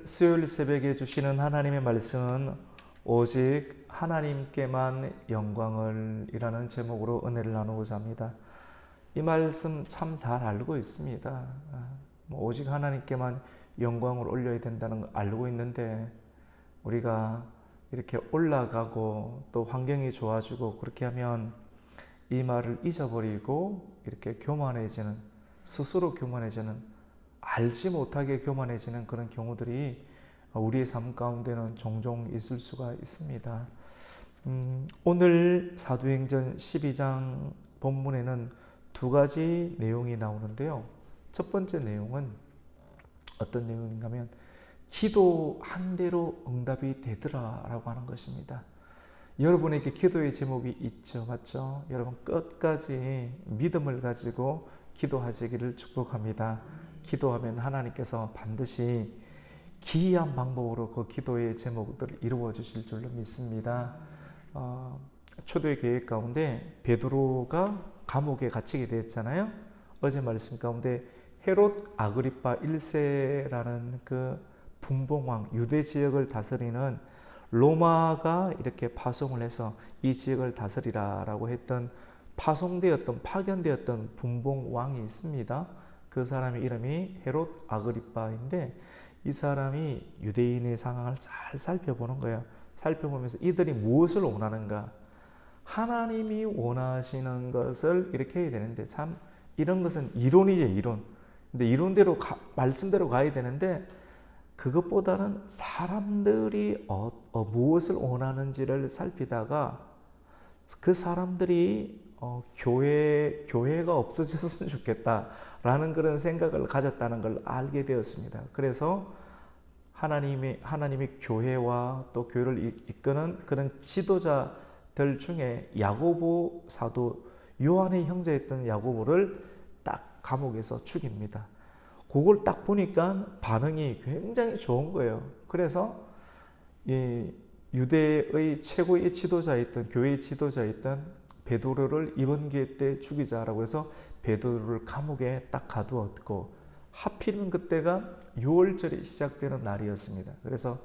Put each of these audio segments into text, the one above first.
수요일 새벽에 주시는 하나님의 말씀은 오직 하나님께만 영광을 이라는 제목으로 은혜를 나누고자 합니다. 이 말씀 참 잘 알고 있습니다. 오직 하나님께만 영광을 올려야 된다는 걸 알고 있는데 우리가 이렇게 올라가고 또 환경이 좋아지고 그렇게 하면 이 말을 잊어버리고 이렇게 교만해지는, 스스로 교만해지는, 알지 못하게 교만해지는 그런 경우들이 우리의 삶 가운데는 종종 있을 수가 있습니다. 오늘 사도행전 12장 본문에는 두 가지 내용이 나오는데요. 첫 번째 내용은 어떤 내용인가 하면 기도한 대로 응답이 되더라 라고 하는 것입니다. 여러분에게 기도의 제목이 있죠, 맞죠? 여러분 끝까지 믿음을 가지고 기도하시기를 축복합니다. 기도하면 하나님께서 반드시 기이한 방법으로 그 기도의 제목들을 이루어 주실 줄로 믿습니다. 초대의 계획 가운데 베드로가 감옥에 갇히게 되었잖아요. 어제 말씀 가운데 헤롯 아그리파 1세라는 그 분봉왕, 유대 지역을 다스리는 로마가 이렇게 파송을 해서 이 지역을 다스리라라고 했던 파견되었던 분봉왕이 있습니다. 그 사람의 이름이 헤롯 아그리파인데 이 사람이 유대인의 상황을 잘 살펴보는 거예요. 살펴보면서 이들이 무엇을 원하는가? 하나님이 원하시는 것을 이렇게 해야 되는데 참 이런 것은 이론이죠, 이론. 근데 이론대로 말씀대로 가야 되는데 그것보다는 사람들이 무엇을 원하는지를 살피다가 그 사람들이 교회가 없어졌으면 좋겠다라는 그런 생각을 가졌다는 걸 알게 되었습니다. 그래서 하나님이 교회와 또 교회를 이끄는 그런 지도자들 중에 야고보 사도, 요한의 형제였던 야고보를 딱 감옥에서 죽입니다. 그걸 딱 보니까 반응이 굉장히 좋은 거예요. 그래서 이 유대의 최고의 지도자였던, 교회의 지도자였던 베드로를 이번 기회 때 죽이자라고 해서 베드로를 감옥에 딱 가두었고, 하필이면 그때가 6월절이 시작되는 날이었습니다. 그래서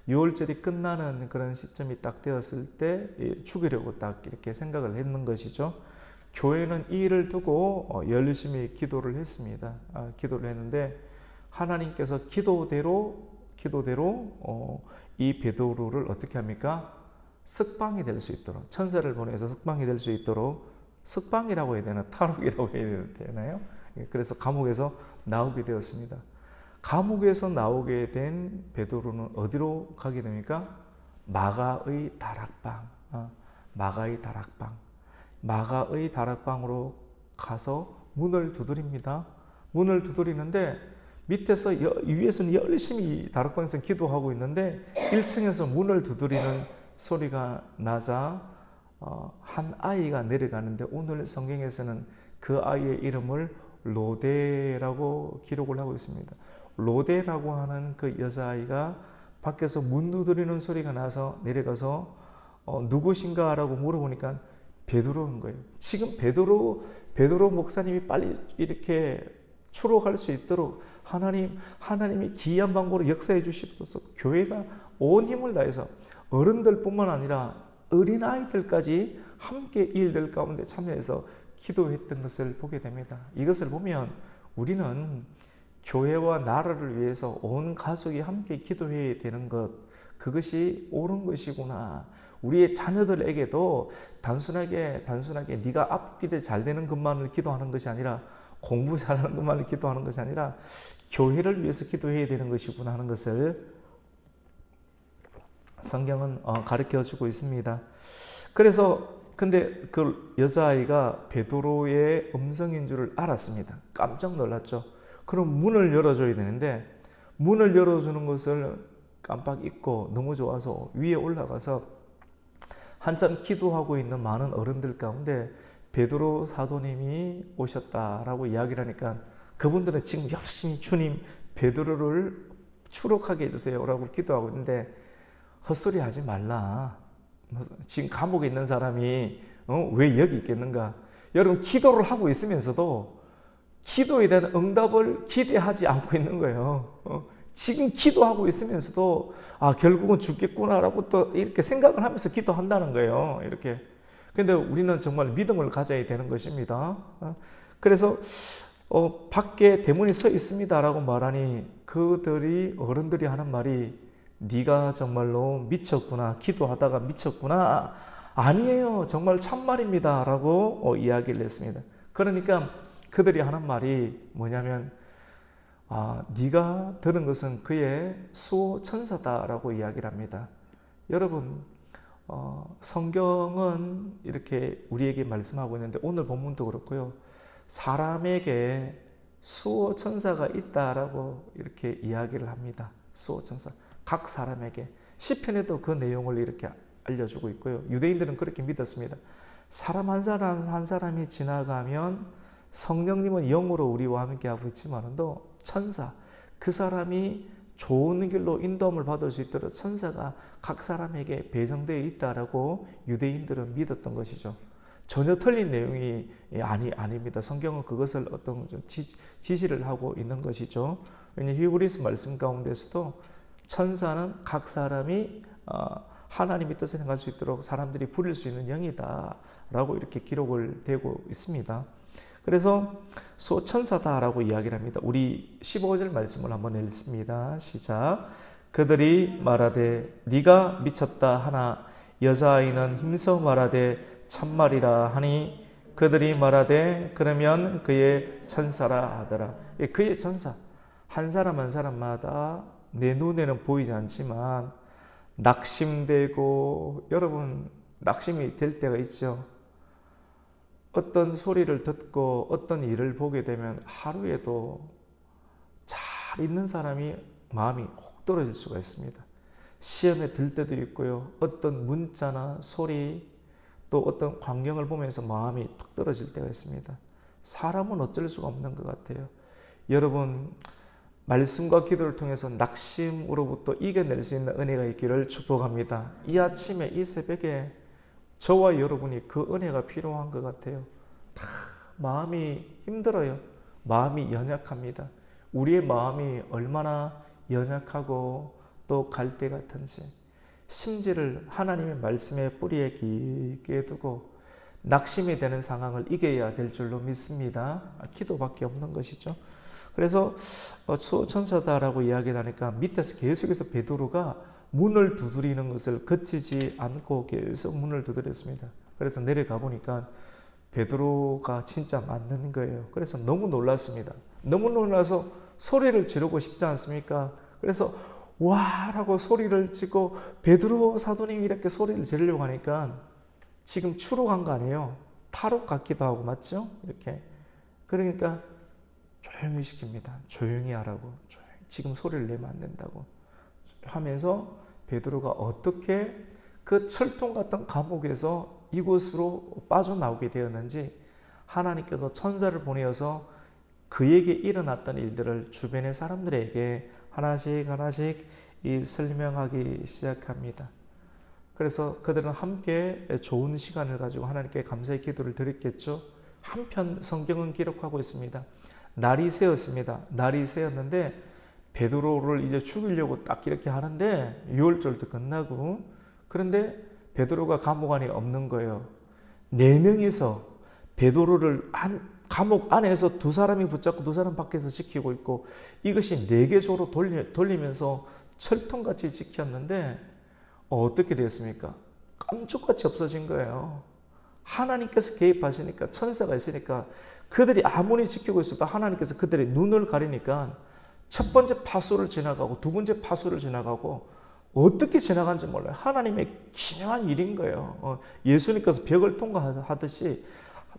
6월절이 끝나는 그런 시점이 딱 되었을 때 죽이려고 딱 이렇게 생각을 했는 것이죠. 교회는 이 일을 두고 열심히 기도를 했습니다. 기도를 했는데 하나님께서 기도대로 이 베드로를 어떻게 합니까? 석방이 될 수 있도록, 천사를 보내서 석방이 될 수 있도록, 석방이라고 해야 되나 탈옥이라고 해야 되나요? 그래서 감옥에서 나오게 되었습니다. 감옥에서 나오게 된 베드로는 어디로 가게 됩니까? 마가의 다락방으로 가서 문을 두드립니다. 문을 두드리는데 밑에서 위에서는 열심히 다락방에서 기도하고 있는데 1층에서 문을 두드리는 소리가 나자 한 아이가 내려가는데 오늘 성경에서는 그 아이의 이름을 로데라고 기록을 하고 있습니다. 로데라고 하는 그 여자아이가 밖에서 문 두드리는 소리가 나서 내려가서 누구신가 라고 물어보니까 베드로인 거예요. 지금 베드로 목사님이 빨리 이렇게 추록할 수 있도록 하나님이 기이한 방법으로 역사해 주시옵소서. 교회가 온 힘을 다해서 어른들뿐만 아니라 어린아이들까지 함께 일들 가운데 참여해서 기도했던 것을 보게 됩니다. 이것을 보면 우리는 교회와 나라를 위해서 온 가족이 함께 기도해야 되는 것, 그것이 옳은 것이구나. 우리의 자녀들에게도 단순하게 네가 앞길에 잘 되는 것만을 기도하는 것이 아니라, 공부 잘하는 것만을 기도하는 것이 아니라 교회를 위해서 기도해야 되는 것이구나 하는 것을 성경은 가르쳐주고 있습니다. 그래서 근데 그 여자아이가 베드로의 음성인 줄을 알았습니다. 깜짝 놀랐죠. 그럼 문을 열어줘야 되는데 문을 열어주는 것을 깜빡 잊고 너무 좋아서 위에 올라가서 한참 기도하고 있는 많은 어른들 가운데 베드로 사도님이 오셨다라고 이야기를 하니까 그분들은 지금 열심히 주님 베드로를 추록하게 해주세요 라고 기도하고 있는데 헛소리 하지 말라. 지금 감옥에 있는 사람이 왜 여기 있겠는가? 여러분 기도를 하고 있으면서도 기도에 대한 응답을 기대하지 않고 있는 거예요. 지금 기도하고 있으면서도 결국은 죽겠구나라고 또 이렇게 생각을 하면서 기도한다는 거예요. 이렇게. 근데 우리는 정말 믿음을 가져야 되는 것입니다. 그래서 밖에 대문이 서 있습니다라고 말하니 그들이 어른들이 하는 말이 네가 정말로 미쳤구나, 기도하다가 미쳤구나. 아니에요, 정말 참말입니다 라고 이야기를 했습니다. 그러니까 그들이 하는 말이 뭐냐면 네가 들은 것은 그의 수호천사다라고 이야기를 합니다. 여러분, 성경은 이렇게 우리에게 말씀하고 있는데 오늘 본문도 그렇고요. 사람에게 수호천사가 있다라고 이렇게 이야기를 합니다. 수호천사. 각 사람에게. 시편에도 그 내용을 이렇게 알려주고 있고요. 유대인들은 그렇게 믿었습니다. 사람 한 사람 한 사람이 지나가면 성령님은 영으로 우리와 함께 하고 있지만도 천사, 그 사람이 좋은 길로 인도함을 받을 수 있도록 천사가 각 사람에게 배정되어 있다라고 유대인들은 믿었던 것이죠. 전혀 틀린 내용이 아닙니다. 성경은 그것을 어떤 지시를 하고 있는 것이죠. 왜냐하면 히브리서 말씀 가운데서도 천사는 각 사람이 하나님의 뜻을 행할 수 있도록 사람들이 부릴 수 있는 영이다 라고 이렇게 기록을 되고 있습니다. 그래서 수호천사다라고 이야기를 합니다. 우리 15절 말씀을 한번 읽습니다. 시작. 그들이 말하되 네가 미쳤다 하나 여자아이는 힘써 말하되 참말이라 하니 그들이 말하되 그러면 그의 천사라 하더라. 그의 천사, 한 사람 한 사람마다 내 눈에는 보이지 않지만 낙심되고, 여러분 낙심이 될 때가 있죠. 어떤 소리를 듣고 어떤 일을 보게 되면 하루에도 잘 있는 사람이 마음이 혹 떨어질 수가 있습니다. 시험에 들 때도 있고요. 어떤 문자나 소리 또 어떤 광경을 보면서 마음이 탁 떨어질 때가 있습니다. 사람은 어쩔 수가 없는 것 같아요. 여러분, 말씀과 기도를 통해서 낙심으로부터 이겨낼 수 있는 은혜가 있기를 축복합니다. 이 아침에 이 새벽에 저와 여러분이 그 은혜가 필요한 것 같아요. 마음이 힘들어요. 마음이 연약합니다. 우리의 마음이 얼마나 연약하고 또 갈대 같은지 심지를 하나님의 말씀의 뿌리에 깊게 두고 낙심이 되는 상황을 이겨야 될 줄로 믿습니다. 기도밖에 없는 것이죠. 그래서 수호천사다라고 이야기를 하니까 밑에서 계속해서 베드로가 문을 두드리는 것을 그치지 않고 계속 문을 두드렸습니다. 그래서 내려가 보니까 베드로가 진짜 맞는 거예요. 그래서 너무 놀랐습니다. 너무 놀라서 소리를 지르고 싶지 않습니까? 그래서 와 라고 소리를 치고 베드로 사도님이 이렇게 소리를 지르려고 하니까 지금 추록한 거 아니에요. 탈옥 같기도 하고, 맞죠? 이렇게. 그러니까 조용히 시킵니다. 조용히 하라고. 지금 소리를 내면 안 된다고 하면서 베드로가 어떻게 그 철통 같은 감옥에서 이곳으로 빠져나오게 되었는지 하나님께서 천사를 보내어서 그에게 일어났던 일들을 주변의 사람들에게 하나씩 하나씩 설명하기 시작합니다. 그래서 그들은 함께 좋은 시간을 가지고 하나님께 감사의 기도를 드렸겠죠. 한편 성경은 기록하고 있습니다. 날이 새었습니다. 날이 새었는데 베드로를 이제 죽이려고 딱 이렇게 하는데 유월절도 끝나고, 그런데 베드로가 감옥 안에 없는 거예요. 4명이서 베드로를 감옥 안에서 2사람이 붙잡고 2사람 밖에서 지키고 있고, 이것이 4개조로 돌리면서 철통같이 지켰는데 어떻게 됐습니까? 깜짝같이 없어진 거예요. 하나님께서 개입하시니까, 천사가 있으니까 그들이 아무리 지키고 있어도 하나님께서 그들의 눈을 가리니까 첫 번째 파수를 지나가고 두 번째 파수를 지나가고 어떻게 지나간지 몰라요. 하나님의 기묘한 일인 거예요. 예수님께서 벽을 통과하듯이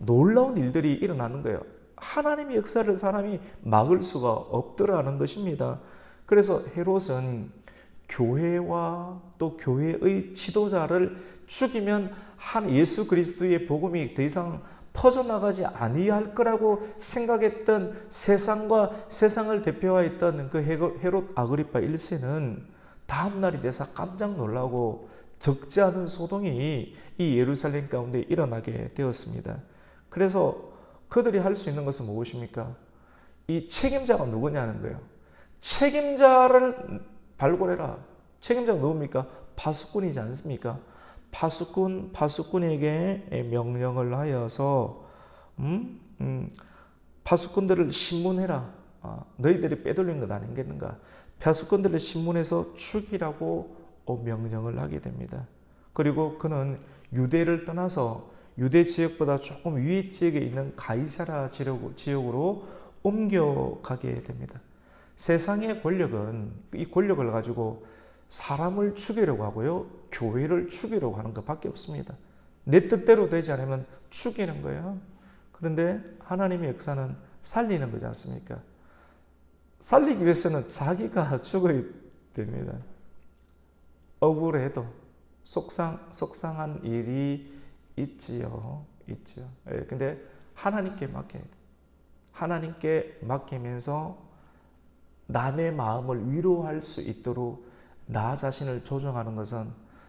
놀라운 일들이 일어나는 거예요. 하나님의 역사를 사람이 막을 수가 없더라는 것입니다. 그래서 헤롯은 교회와 또 교회의 지도자를 죽이면 예수 그리스도의 복음이 더 이상 퍼져나가지 아니할 거라고 생각했던 세상을 대표하였던 그 헤롯 아그리파 1세는 다음날이 돼서 깜짝 놀라고 적지 않은 소동이 이 예루살렘 가운데 일어나게 되었습니다. 그래서 그들이 할 수 있는 것은 무엇입니까? 이 책임자가 누구냐는 거예요. 책임자를 발굴해라. 책임자가 누굽니까? 파수꾼이지 않습니까? 파수꾼에게 명령을 하여서 파수꾼들을 신문해라. 너희들이 빼돌린 것 아니겠는가? 파수꾼들을 신문해서 죽이라고 명령을 하게 됩니다. 그리고 그는 유대를 떠나서 유대 지역보다 조금 위에 지역에 있는 가이사라 지역으로 옮겨가게 됩니다. 세상의 권력은 이 권력을 가지고 사람을 죽이려고 하고요, 교회를 죽이려고 하는 것밖에 없습니다. 내 뜻대로 되지 않으면 죽이는 거예요. 그런데 하나님의 역사는 살리는 거지 않습니까? 살리기 위해서는 자기가 죽어야 됩니다. 억울해도 속상한 일이 있지요. 근데 하나님께 맡겨야 돼. 하나님께 맡기면서 남의 마음을 위로할 수 있도록 나 자신을 조정하는 것은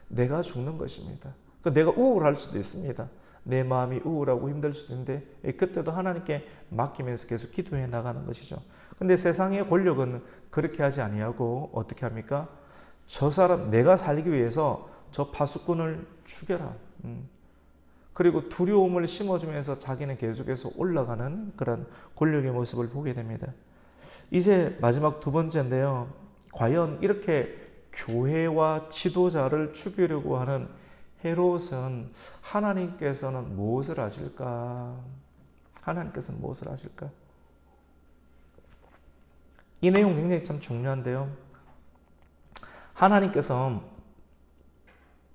내가 죽는 것입니다. 내가 우울할 수도 있습니다. 내 마음이 우울하고 힘들 수도 있는데 그때도 하나님께 맡기면서 계속 기도해 나가는 것이죠. 근데 세상의 권력은 그렇게 하지 아니하고 어떻게 합니까? 저 사람 내가 살기 위해서 저 파수꾼을 죽여라. 그리고 두려움을 심어주면서 자기는 계속해서 올라가는 그런 권력의 모습을 보게 됩니다. 이제 마지막 두 번째인데요. 과연 이렇게 교회와 지도자를 죽이려고 하는 헤롯은 하나님께서는 무엇을 하실까? 하나님께서는 무엇을 하실까? 이 내용 굉장히 참 중요한데요. 하나님께서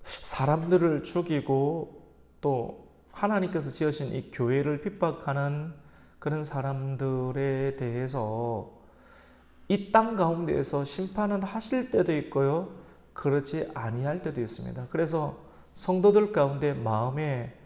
사람들을 죽이고 또 하나님께서 지으신 이 교회를 핍박하는 그런 사람들에 대해서 이 땅 가운데에서 심판을 하실 때도 있고요, 그렇지 아니할 때도 있습니다. 그래서 성도들 가운데 마음에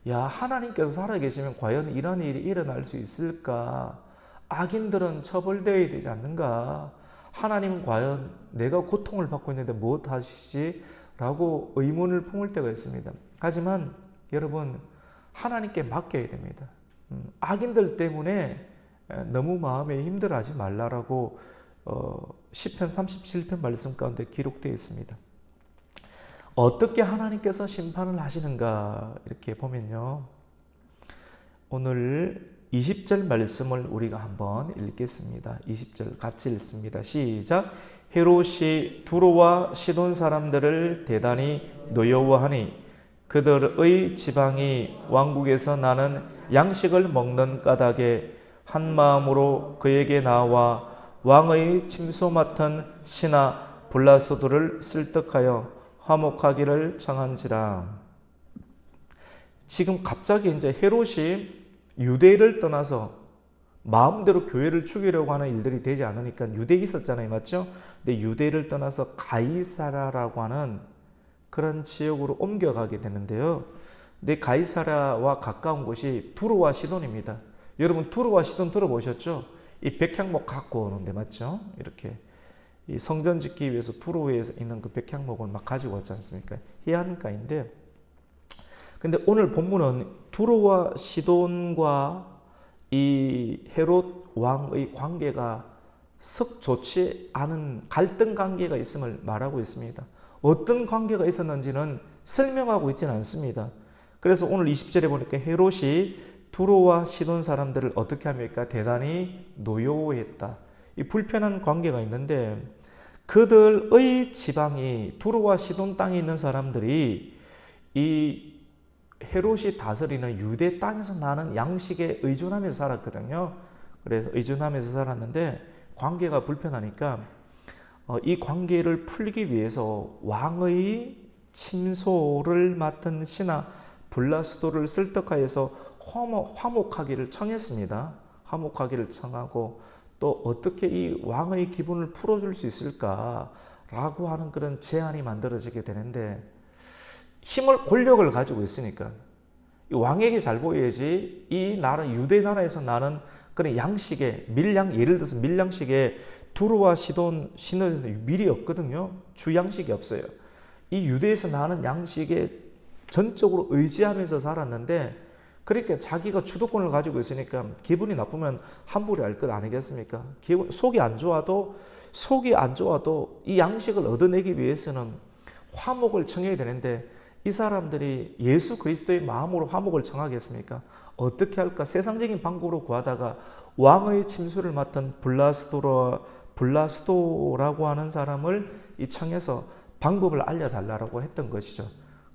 하나님께서 살아계시면 과연 이런 일이 일어날 수 있을까? 악인들은 처벌되어야 되지 않는가? 하나님은 과연 내가 고통을 받고 있는데 무엇 하시지? 라고 의문을 품을 때가 있습니다. 하지만 여러분, 하나님께 맡겨야 됩니다. 악인들 때문에 너무 마음에 힘들어하지 말라라고 시편 37편 말씀 가운데 기록되어 있습니다. 어떻게 하나님께서 심판을 하시는가 이렇게 보면요, 오늘 20절 말씀을 우리가 한번 읽겠습니다. 20절 같이 읽습니다. 시작. 헤롯이 두로와 시돈 사람들을 대단히 노여워하니 그들의 지방이 왕국에서 나는 양식을 먹는 까닭에 한 마음으로 그에게 나와 왕의 침소 맡은 신하 블라소도를 설득하여 화목하기를 청한지라. 지금 갑자기 이제 헤롯이 유대를 떠나서 마음대로 교회를 죽이려고 하는 일들이 되지 않으니까 유대에 있었잖아요, 맞죠? 근데 유대를 떠나서 가이사라라고 하는 그런 지역으로 옮겨가게 되는데요. 근데 가이사라와 가까운 곳이 두로와 시돈입니다. 여러분 두로와 시돈 들어보셨죠? 이 백향목 갖고 오는데 맞죠? 이렇게 이 성전 짓기 위해서 두로에 있는 그 백향목을 막 가지고 왔지 않습니까? 해안가인데, 근데 오늘 본문은 두로와 시돈과 이 헤롯 왕의 관계가 썩 좋지 않은 갈등 관계가 있음을 말하고 있습니다. 어떤 관계가 있었는지는 설명하고 있지는 않습니다. 그래서 오늘 20절에 보니까 헤롯이 두로와 시돈 사람들을 어떻게 합니까? 대단히 노여워했다. 이 불편한 관계가 있는데 그들의 지방이 두로와 시돈 땅에 있는 사람들이 이 헤롯이 다스리는 유대 땅에서 나는 양식에 의존하면서 살았거든요. 그래서 의존하면서 살았는데 관계가 불편하니까 이 관계를 풀기 위해서 왕의 침소를 맡은 신하 블라스도를 설득하여서 화목하기를 청했습니다. 화목하기를 청하고 또 어떻게 이 왕의 기분을 풀어줄 수 있을까라고 하는 그런 제안이 만들어지게 되는데, 권력을 가지고 있으니까 이 왕에게 잘 보여야지 이 나라 유대 나라에서 나는 그런 양식에 예를 들어서 밀양식에 두로와 시돈에서 밀이 없거든요. 주 양식이 없어요. 이 유대에서 나는 양식에 전적으로 의지하면서 살았는데, 그러니까 자기가 주도권을 가지고 있으니까 기분이 나쁘면 함부로 할 것 아니겠습니까? 속이 안 좋아도 속이 안 좋아도 이 양식을 얻어내기 위해서는 화목을 청해야 되는데 이 사람들이 예수 그리스도의 마음으로 화목을 청하겠습니까? 어떻게 할까? 세상적인 방법으로 구하다가 왕의 침수를 맡은 블라스도라고 하는 사람을 이 청해서 방법을 알려달라고 했던 것이죠.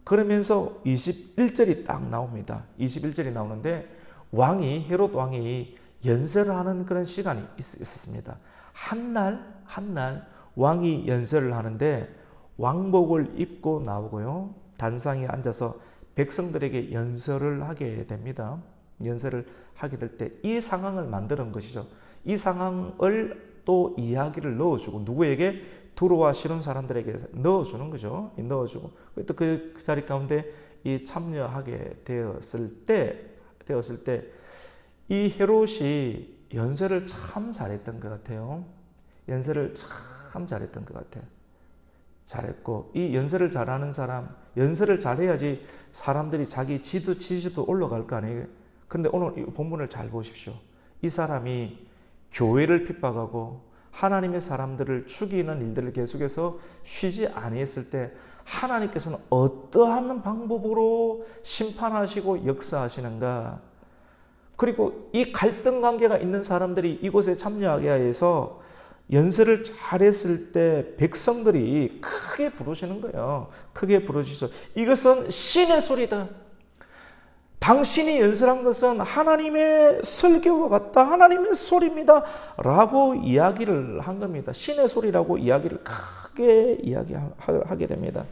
그러면서 21절이 딱 나옵니다. 21절이 나오는데 헤롯 왕이 연설을 하는 그런 시간이 있었습니다. 한날 왕이 연설을 하는데 왕복을 입고 나오고요. 단상에 앉아서 백성들에게 연설을 하게 됩니다. 연설을 하게 될 때 이 상황을 만드는 것이죠. 이 상황을 또 이야기를 넣어주고 누구에게? 두로와 시돈 사람들에게 넣어주는 거죠. 넣어주고 또 그 자리 가운데 이 참여하게 되었을 때 이 헤롯이 연설을 참 잘했던 것 같아요. 연설을 참 잘했던 것 같아요. 잘했고 이 연설을 잘하는 사람, 연설을 잘해야지 사람들이 자기 지지도 올라갈 거 아니에요. 그런데 오늘 이 본문을 잘 보십시오. 이 사람이 교회를 핍박하고 하나님의 사람들을 죽이는 일들을 계속해서 쉬지 아니했을 때 하나님께서는 어떠한 방법으로 심판하시고 역사하시는가? 그리고 이 갈등 관계가 있는 사람들이 이곳에 참여하게 해서 연설을 잘했을 때 백성들이 크게 부르시는 거예요. 크게 부르시죠. 이것은 신의 소리다. 당신이 연설한 것은 하나님의 설교와 같다. 하나님의 소리입니다. 라고 이야기를 한 겁니다. 신의 소리라고 이야기를 크게 이야기하게 됩니다.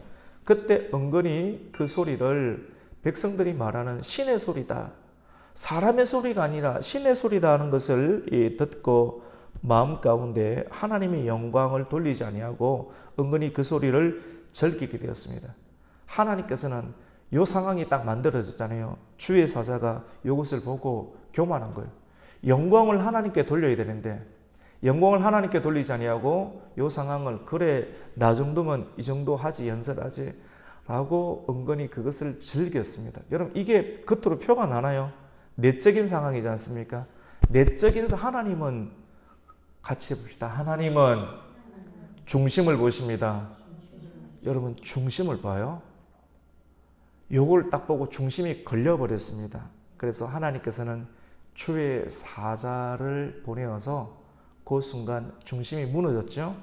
그때 은근히 그 소리를 백성들이 말하는 신의 소리다. 사람의 소리가 아니라 신의 소리다 하는 것을 듣고 마음 가운데 하나님의 영광을 돌리지 아니하고 은근히 그 소리를 즐기게 되었습니다. 하나님께서는 이 상황이 딱 만들어졌잖아요. 주의 사자가 이것을 보고 교만한 거예요. 영광을 하나님께 돌려야 되는데 영광을 하나님께 돌리지 아니하고 이 상황을 그래 나 정도면 이 정도 하지 연설하지 라고 은근히 그것을 즐겼습니다. 여러분 이게 겉으로 표가 나나요? 내적인 상황이지 않습니까? 내적인 하나님은 같이 봅시다. 하나님은 중심을 보십니다. 여러분 중심을 봐요. 요걸 딱 보고 중심이 걸려버렸습니다. 그래서 하나님께서는 주의 사자를 보내어서 그 순간 중심이 무너졌죠.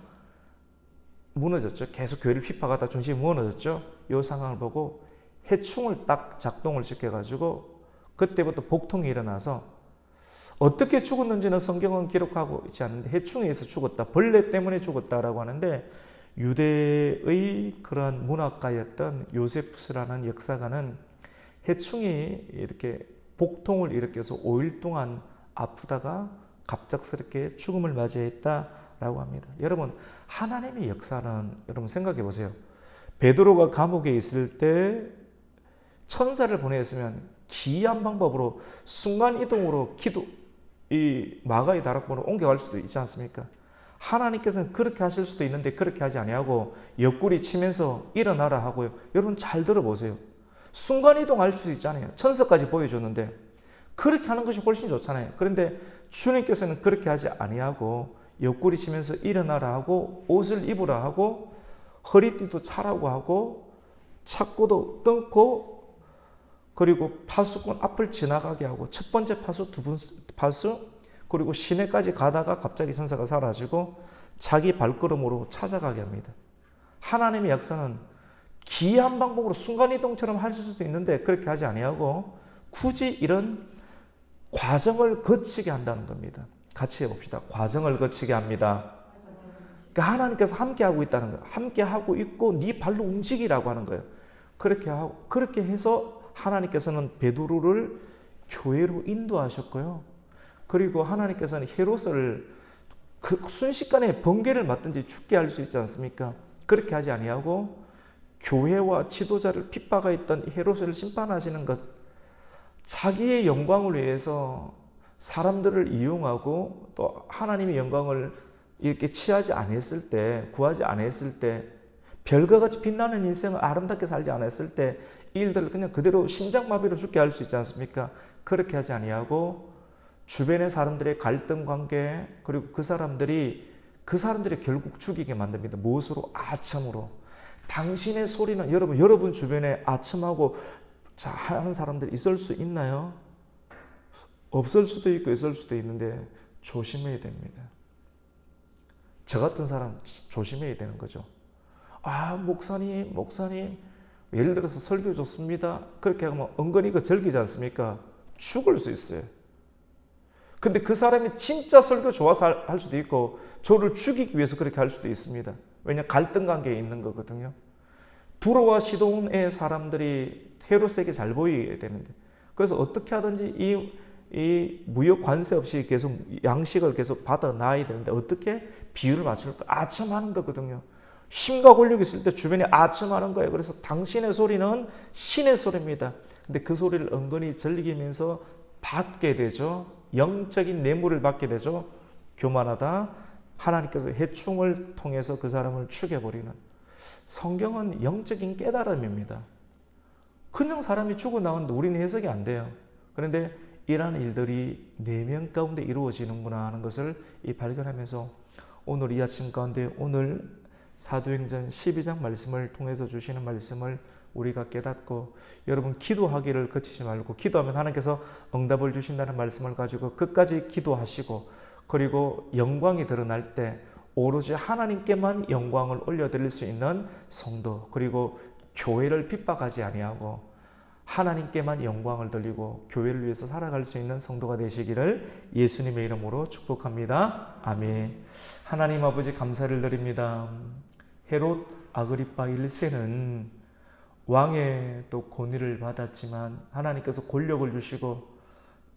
계속 교회를 핍박하다 중심이 무너졌죠. 이 상황을 보고 해충을 딱 작동을 시켜가지고 그때부터 복통이 일어나서 어떻게 죽었는지는 성경은 기록하고 있지 않는데 해충에 의해서 죽었다. 벌레 때문에 죽었다라고 하는데 유대의 그러한 문학가였던 요세푸스라는 역사가는 해충이 이렇게 복통을 일으켜서 5일 동안 아프다가 갑작스럽게 죽음을 맞이했다라고 합니다. 여러분 하나님의 역사는 여러분 생각해 보세요. 베드로가 감옥에 있을 때 천사를 보내었으면 기이한 방법으로 순간이동으로 이 마가의 다락방으로 옮겨갈 수도 있지 않습니까? 하나님께서는 그렇게 하실 수도 있는데 그렇게 하지 아니하고 옆구리 치면서 일어나라 하고요. 여러분 잘 들어보세요. 순간이동할 수 있잖아요. 천사까지 보여줬는데 그렇게 하는 것이 훨씬 좋잖아요. 그런데 주님께서는 그렇게 하지 아니하고 옆구리 치면서 일어나라 하고 옷을 입으라 하고 허리띠도 차라고 하고 착고도 뜯고 그리고 파수꾼 앞을 지나가게 하고 첫 번째 파수, 두 번째 파수 그리고 시내까지 가다가 갑자기 천사가 사라지고 자기 발걸음으로 찾아가게 합니다. 하나님의 역사는 기이한 방법으로 순간이동처럼 하실 수도 있는데 그렇게 하지 아니하고 굳이 이런 과정을 거치게 한다는 겁니다. 같이 해봅시다. 과정을 거치게 합니다. 그러니까 하나님께서 함께하고 있다는 거예요. 함께하고 있고 네 발로 움직이라고 하는 거예요. 그렇게 해서 하나님께서는 베드로를 교회로 인도하셨고요. 그리고 하나님께서는 헤롯을 그 순식간에 번개를 맞든지 죽게 할 수 있지 않습니까? 그렇게 하지 아니하고 교회와 지도자를 핍박하였던 헤롯을 심판하시는 것, 자기의 영광을 위해서 사람들을 이용하고 또 하나님의 영광을 이렇게 취하지 않았을 때, 구하지 않았을 때, 별과 같이 빛나는 인생을 아름답게 살지 않았을 때 이 일들을 그냥 그대로 심장마비로 죽게 할 수 있지 않습니까? 그렇게 하지 아니하고 주변의 사람들의 갈등 관계 그리고 그 사람들이 그 사람들이 결국 죽이게 만듭니다. 무엇으로? 아첨으로. 당신의 소리는 여러분 주변에 아첨하고 하는 사람들이 있을 수 있나요? 없을 수도 있고 있을 수도 있는데 조심해야 됩니다. 저 같은 사람 조심해야 되는 거죠. 목사님 예를 들어서 설교 좋습니다. 그렇게 하면 은근히 즐기지 않습니까? 죽을 수 있어요. 근데 그 사람이 진짜 설교 좋아서 할 수도 있고 저를 죽이기 위해서 그렇게 할 수도 있습니다. 왜냐? 갈등 관계에 있는 거거든요. 두로와 시돈의 사람들이 헤롯에게 잘 보이게 되는데, 그래서 어떻게 하든지 이 무역 관세 없이 계속 양식을 계속 받아 놔야 되는데 어떻게 비율을 맞출까? 아첨하는 거거든요. 힘과 권력이 있을 때 주변에 아첨하는 거예요. 그래서 당신의 소리는 신의 소리입니다. 근데 그 소리를 은근히 즐기면서 받게 되죠. 영적인 뇌물을 받게 되죠. 교만하다. 하나님께서 해충을 통해서 그 사람을 죽여버리는. 성경은 영적인 깨달음입니다. 그냥 사람이 죽어 나오는데 우리는 해석이 안 돼요. 그런데 이러한 일들이 내면 가운데 이루어지는구나 하는 것을 발견하면서 오늘 이 아침 가운데 오늘 사도행전 12장 말씀을 통해서 주시는 말씀을 우리가 깨닫고, 여러분 기도하기를 그치지 말고, 기도하면 하나님께서 응답을 주신다는 말씀을 가지고 끝까지 기도하시고, 그리고 영광이 드러날 때 오로지 하나님께만 영광을 올려드릴 수 있는 성도, 그리고 교회를 핍박하지 아니하고 하나님께만 영광을 돌리고 교회를 위해서 살아갈 수 있는 성도가 되시기를 예수님의 이름으로 축복합니다. 아멘. 하나님 아버지 감사를 드립니다. 헤롯 아그리파 1세는 왕의 또 권위를 받았지만 하나님께서 권력을 주시고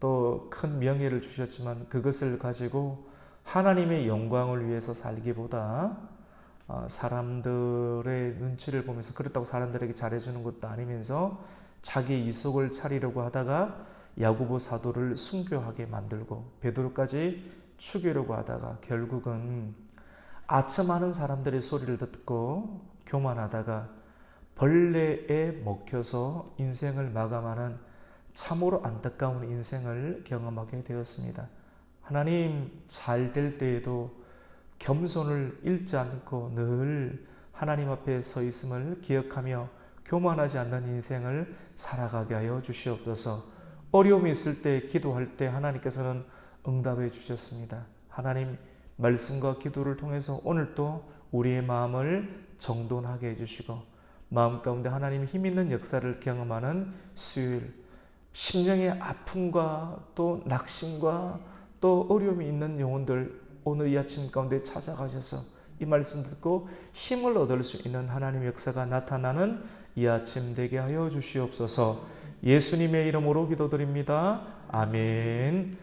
또 큰 명예를 주셨지만 그것을 가지고 하나님의 영광을 위해서 살기보다 사람들의 눈치를 보면서 그렇다고 사람들에게 잘해주는 것도 아니면서 자기 이속을 차리려고 하다가 야고보 사도를 순교하게 만들고 베드로까지 죽이려고 하다가 결국은 아첨하는 사람들의 소리를 듣고 교만하다가 벌레에 먹혀서 인생을 마감하는 참으로 안타까운 인생을 경험하게 되었습니다. 하나님, 잘 될 때에도 겸손을 잃지 않고 늘 하나님 앞에 서 있음을 기억하며 교만하지 않는 인생을 살아가게 하여 주시옵소서. 어려움이 있을 때 기도할 때 하나님께서는 응답해 주셨습니다. 하나님, 말씀과 기도를 통해서 오늘도 우리의 마음을 정돈하게 해주시고 마음 가운데 하나님의 힘 있는 역사를 경험하는 수요일, 심령의 아픔과 또 낙심과 또 어려움이 있는 영혼들 오늘 이 아침 가운데 찾아가셔서 이 말씀 듣고 힘을 얻을 수 있는 하나님의 역사가 나타나는 이 아침 되게 하여 주시옵소서. 예수님의 이름으로 기도드립니다. 아멘.